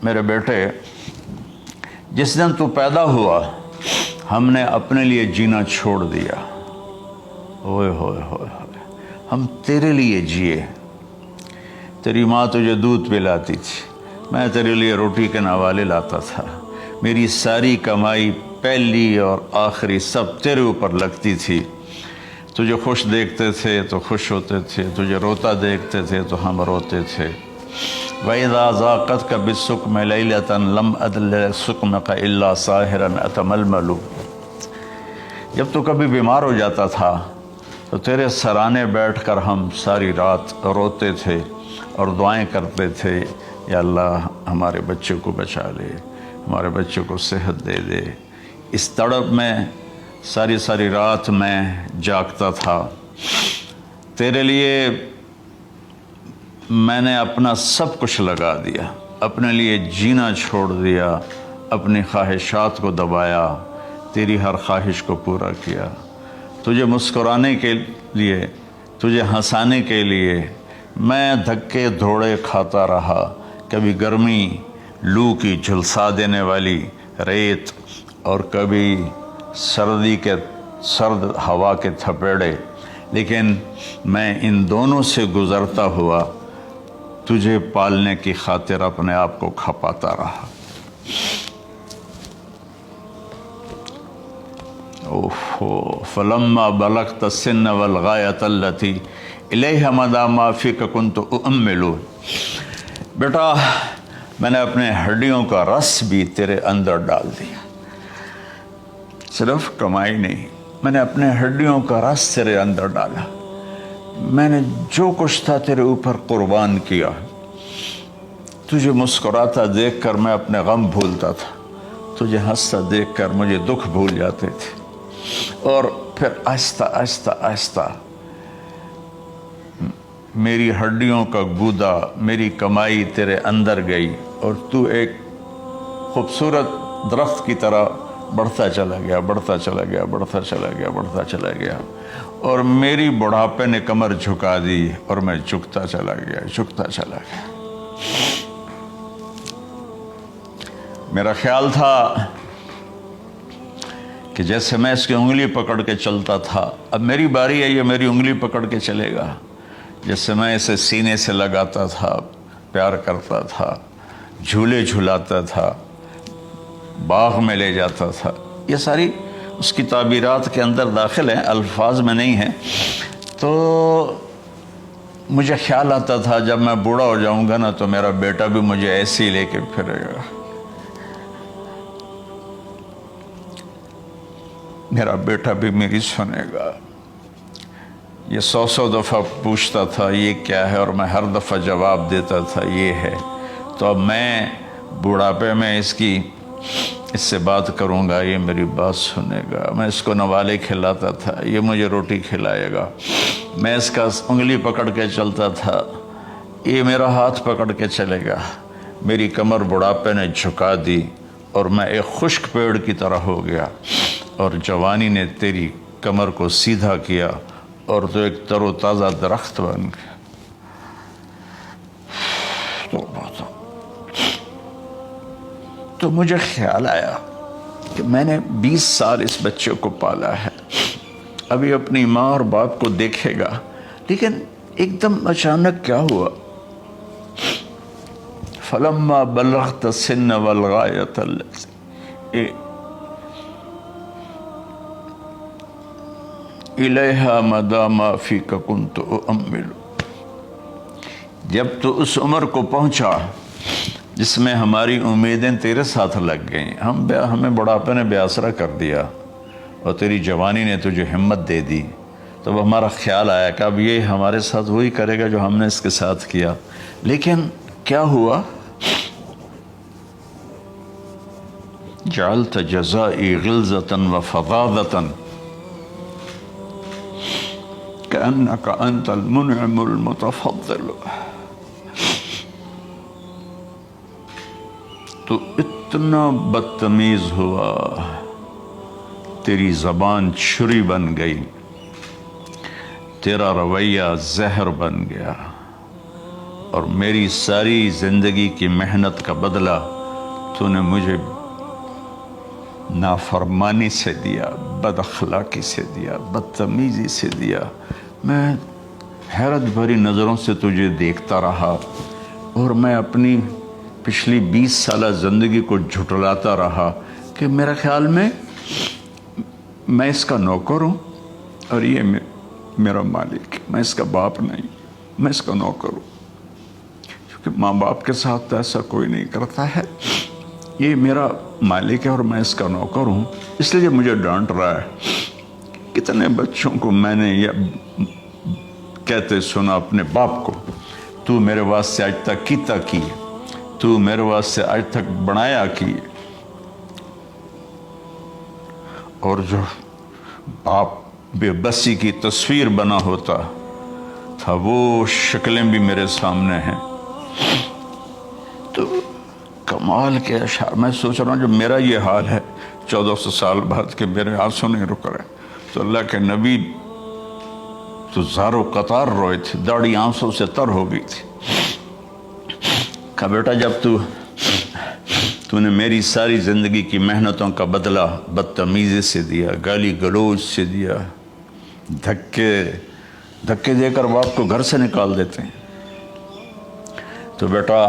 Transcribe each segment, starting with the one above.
میرے بیٹے جس دن تو پیدا ہوا ہم نے اپنے لیے جینا چھوڑ دیا. ہوئے ہوئے ہوئے ہوئے ہم تیرے لیے جیے. تیری ماں تجھے دودھ پلاتی تھی, میں تیرے لیے روٹی کے نوالے لاتا تھا. میری ساری کمائی پہلی اور آخری سب تیرے اوپر لگتی تھی. تجھے خوش دیکھتے تھے تو خوش ہوتے تھے, تجھے روتا دیکھتے تھے تو ہم روتے تھے. وَإِذَا ذَاقَتْكَ بِالسُّقْمِ لَيْلَةً لَمْ أَدْلِ سُقْمَكَ إِلَّا سَاهِرًا أَتَمَلْمَلُ. جب تو کبھی بیمار ہو جاتا تھا تو تیرے سرانے بیٹھ کر ہم ساری رات روتے تھے اور دعائیں کرتے تھے, یا اللہ ہمارے بچے کو بچا لے, ہمارے بچے کو صحت دے دے. اس تڑپ میں ساری ساری رات میں جاگتا تھا. تیرے لیے میں نے اپنا سب کچھ لگا دیا, اپنے لیے جینا چھوڑ دیا, اپنی خواہشات کو دبایا, تیری ہر خواہش کو پورا کیا. تجھے مسکرانے کے لیے, تجھے ہنسانے کے لیے میں دھکے دھوڑے کھاتا رہا. کبھی گرمی لو کی جھلسا دینے والی ریت اور کبھی سردی کے سرد ہوا کے تھپیڑے, لیکن میں ان دونوں سے گزرتا ہوا تجھے پالنے کی خاطر اپنے آپ کو کھپاتا رہا. فلما بلغت السن والغایۃ التی الیہ مدی ما فیک کنت اؤمل. بیٹا میں نے اپنے ہڈیوں کا رس بھی تیرے اندر ڈال دیا. صرف کمائی نہیں, میں نے اپنے ہڈیوں کا رس تیرے اندر ڈالا. میں نے جو کچھ تھا تیرے اوپر قربان کیا. تجھے مسکراتا دیکھ کر میں اپنے غم بھولتا تھا, تجھے ہنستا دیکھ کر مجھے دکھ بھول جاتے تھے. اور پھر آہستہ آہستہ آہستہ میری ہڈیوں کا گودا, میری کمائی تیرے اندر گئی اور تو ایک خوبصورت درخت کی طرح بڑھتا چلا گیا, بڑھتا چلا گیا, بڑھتا چلا گیا, بڑھتا چلا گیا. اور میری بڑھاپے نے کمر جھکا دی اور میں جھکتا چلا گیا, جھکتا چلا گیا. میرا خیال تھا کہ جیسے میں اس کی انگلی پکڑ کے چلتا تھا, اب میری باری ہے, یہ میری انگلی پکڑ کے چلے گا. جیسے میں اسے سینے سے لگاتا تھا, پیار کرتا تھا, جھولے جھلاتا تھا, باغ میں لے جاتا تھا. یہ ساری اس کی تعبیرات کے اندر داخل ہیں, الفاظ میں نہیں ہیں. تو مجھے خیال آتا تھا جب میں بوڑھا ہو جاؤں گا نا تو میرا بیٹا بھی مجھے ایسے ہی لے کے پھرے گا, میرا بیٹا بھی میری سنے گا. یہ 100 دفعہ پوچھتا تھا یہ کیا ہے, اور میں ہر دفعہ جواب دیتا تھا یہ ہے. تو اب میں بوڑھاپے میں اس سے بات کروں گا, یہ میری بات سنے گا. میں اس کو نوالے کھلاتا تھا, یہ مجھے روٹی کھلائے گا. میں اس کا انگلی پکڑ کے چلتا تھا, یہ میرا ہاتھ پکڑ کے چلے گا. میری کمر بڑھاپے نے جھکا دی اور میں ایک خشک پیڑ کی طرح ہو گیا, اور جوانی نے تیری کمر کو سیدھا کیا اور تو ایک تر و تازہ درخت بن گیا. تو مجھے خیال آیا کہ میں نے 20 سال اس بچے کو پالا ہے, ابھی اپنی ماں اور باپ کو دیکھے گا, لیکن ایک دم اچانک کیا ہوا. فلما بلغت السن والغایۃ التی الیہا مدی ما فیک کنت اؤمل. جب تو اس عمر کو پہنچا جس میں ہماری امیدیں تیرے ساتھ لگ گئیں, ہمیں بڑھاپے نے بے آسرا کر دیا اور تیری جوانی نے تجھے ہمت دے دی, تو ہمارا خیال آیا کہ اب یہ ہمارے ساتھ وہی کرے گا جو ہم نے اس کے ساتھ کیا. لیکن کیا ہوا, جعلت جزائی غلظۃ وفظاظۃ کأنک انت المنعم المتفضل. تو اتنا بدتمیز ہوا, تیری زبان چھری بن گئی, تیرا رویہ زہر بن گیا, اور میری ساری زندگی کی محنت کا بدلہ تو نے مجھے نافرمانی سے دیا، بد اخلاقی سے دیا، بدتمیزی سے دیا، میں حیرت بھری نظروں سے تجھے دیکھتا رہا اور میں اپنی پچھلی 20 سالہ زندگی کو جھٹلاتا رہا کہ میرا خیال میں اس کا نوکر ہوں اور یہ میرا مالک، میں اس کا باپ نہیں، میں اس کا نوکر ہوں، کیونکہ ماں باپ کے ساتھ ایسا کوئی نہیں کرتا ہے، یہ میرا مالک ہے اور میں اس کا نوکر ہوں، اس لیے مجھے ڈانٹ رہا ہے۔ کتنے بچوں کو میں نے یہ کہتے سنا اپنے باپ کو، تو میرے واسطے آج تک کیتا کی، تو میرے واسطے آج تک بنایا کی، اور جو باپ بے بسی کی تصویر بنا ہوتا تھا وہ شکلیں بھی میرے سامنے ہیں۔ تو کمال کے اشعار، میں سوچ رہا ہوں جو میرا یہ حال ہے 1400 سال بعد کہ میرے آنسو نہیں رک رہے، تو اللہ کے نبی تو زارو قطار روئے تھے، داڑھی آنسوں سے تر ہو گئی تھی۔ کہا بیٹا جب تو نے میری ساری زندگی کی محنتوں کا بدلہ بدتمیزی سے دیا، گالی گلوچ سے دیا، دھکے دے کر باپ کو گھر سے نکال دیتے ہیں، تو بیٹا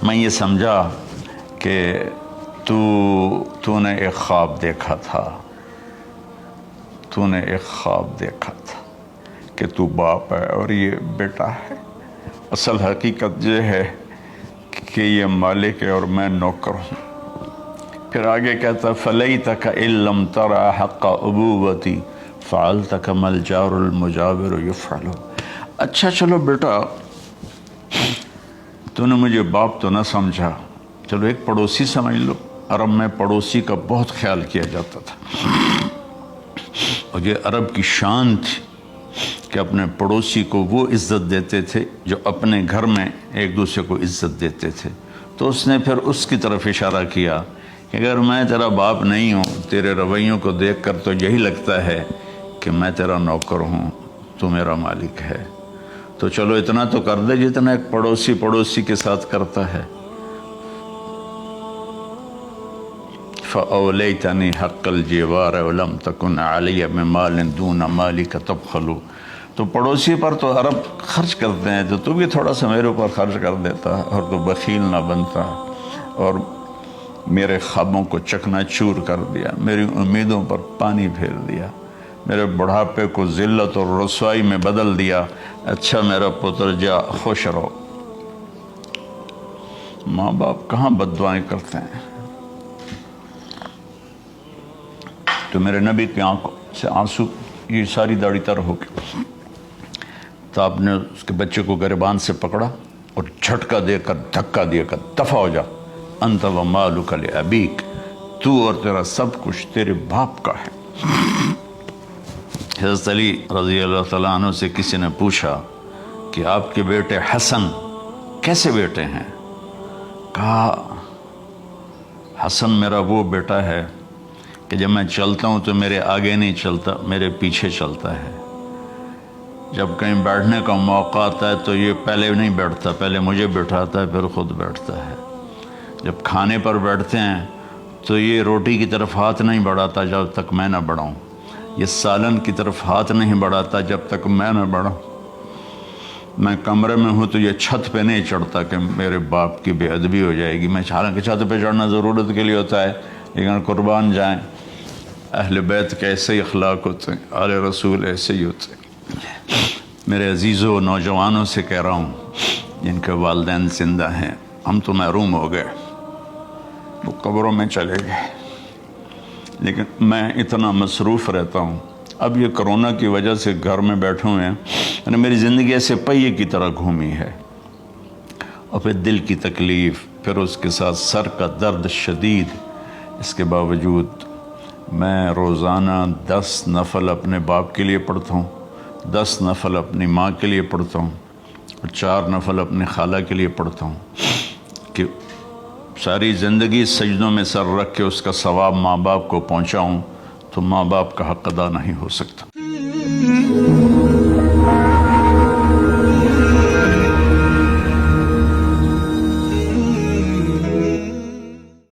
میں یہ سمجھا کہ تو نے ایک خواب دیکھا تھا، تو نے ایک خواب دیکھا تھا کہ تو باپ ہے اور یہ بیٹا ہے۔ اصل حقیقت یہ ہے کہ یہ مالک ہے اور میں نوکر ہوں۔ پھر آگے کہتا فَلَيْتَكَ إِن لَمْ تَرَ حَقَّ أُبُوَّتِي فَعَلْتَ كَمَا الْجَارُ الْمُجَاوِرُ يَفْعَلُ۔ اچھا چلو بیٹا تو نے مجھے باپ تو نہ سمجھا، چلو ایک پڑوسی سمجھ لو۔ عرب میں پڑوسی کا بہت خیال کیا جاتا تھا، اور یہ عرب کی شان تھی کہ اپنے پڑوسی کو وہ عزت دیتے تھے جو اپنے گھر میں ایک دوسرے کو عزت دیتے تھے۔ تو اس نے پھر اس کی طرف اشارہ کیا کہ اگر میں تیرا باپ نہیں ہوں، تیرے رویوں کو دیکھ کر تو یہی لگتا ہے کہ میں تیرا نوکر ہوں، تو میرا مالک ہے، تو چلو اتنا تو کر دے جتنا ایک پڑوسی کے ساتھ کرتا ہے۔ فَأَوْلَيْتَنِي حَقَّ الْجِوَارِ وَلَمْ تَكُنْ عَلَيَّ بِمَالٍ دُونَ مَالِكَ تَبْخَلُ۔ تو پڑوسی پر تو عرب خرچ کرتے ہیں، تو بھی تھوڑا سا میرے اوپر خرچ کر دیتا اور تو بخیل نہ بنتا، اور میرے خوابوں کو چکنا چور کر دیا، میری امیدوں پر پانی پھیر دیا، میرے بڑھاپے کو ذلت اور رسوائی میں بدل دیا۔ اچھا میرا پتر جا خوش رہو۔ ماں باپ کہاں بد دعائیں کرتے ہیں؟ تو میرے نبی کی آنکھوں سے آنسو، یہ ساری داڑھی تر ہو گئی، تو آپ نے اس کے بچے کو گریبان سے پکڑا اور جھٹکا دے کر دھکا دے کر دفع ہو جا، انت و مالک لابیک، تو اور تیرا سب کچھ تیرے باپ کا ہے۔ حضرت علی رضی اللہ تعالیٰ عنہ سے کسی نے پوچھا کہ آپ کے بیٹے حسن کیسے بیٹے ہیں؟ کہا حسن میرا وہ بیٹا ہے کہ جب میں چلتا ہوں تو میرے آگے نہیں چلتا، میرے پیچھے چلتا ہے۔ جب کہیں بیٹھنے کا موقع آتا ہے تو یہ پہلے نہیں بیٹھتا، پہلے مجھے بٹھاتا ہے پھر خود بیٹھتا ہے۔ جب کھانے پر بیٹھتے ہیں تو یہ روٹی کی طرف ہاتھ نہیں بڑھاتا جب تک میں نہ بڑھاؤں، یہ سالن کی طرف ہاتھ نہیں بڑھاتا جب تک میں نہ بڑھاؤں۔ میں کمرے میں ہوں تو یہ چھت پہ نہیں چڑھتا کہ میرے باپ کی بے ادبی ہو جائے گی۔ میں حالانکہ چھت پہ چڑھنا ضرورت کے لیے ہوتا ہے، لیکن قربان جائیں اہل بیت کے ایسے ہی اخلاق ہوتے ہیں، آل رسول ایسے ہی ہوتے ہیں۔ میرے عزیزوں نوجوانوں سے کہہ رہا ہوں جن کے والدین زندہ ہیں، ہم تو محروم ہو گئے، وہ قبروں میں چلے گئے، لیکن میں اتنا مصروف رہتا ہوں۔ اب یہ کرونا کی وجہ سے گھر میں بیٹھے ہوئے ہیں، یعنی میری زندگی ایسے پہیے کی طرح گھومی ہے، اور پھر دل کی تکلیف، پھر اس کے ساتھ سر کا درد شدید۔ اس کے باوجود میں روزانہ 10 نفل اپنے باپ کے لیے پڑھتا ہوں، 10 نفل اپنی ماں کے لیے پڑھتا ہوں، اور 4 نفل اپنی خالہ کے لیے پڑھتا ہوں، کہ ساری زندگی سجدوں میں سر رکھ کے اس کا ثواب ماں باپ کو پہنچاؤں، تو ماں باپ کا حق ادا نہیں ہو سکتا۔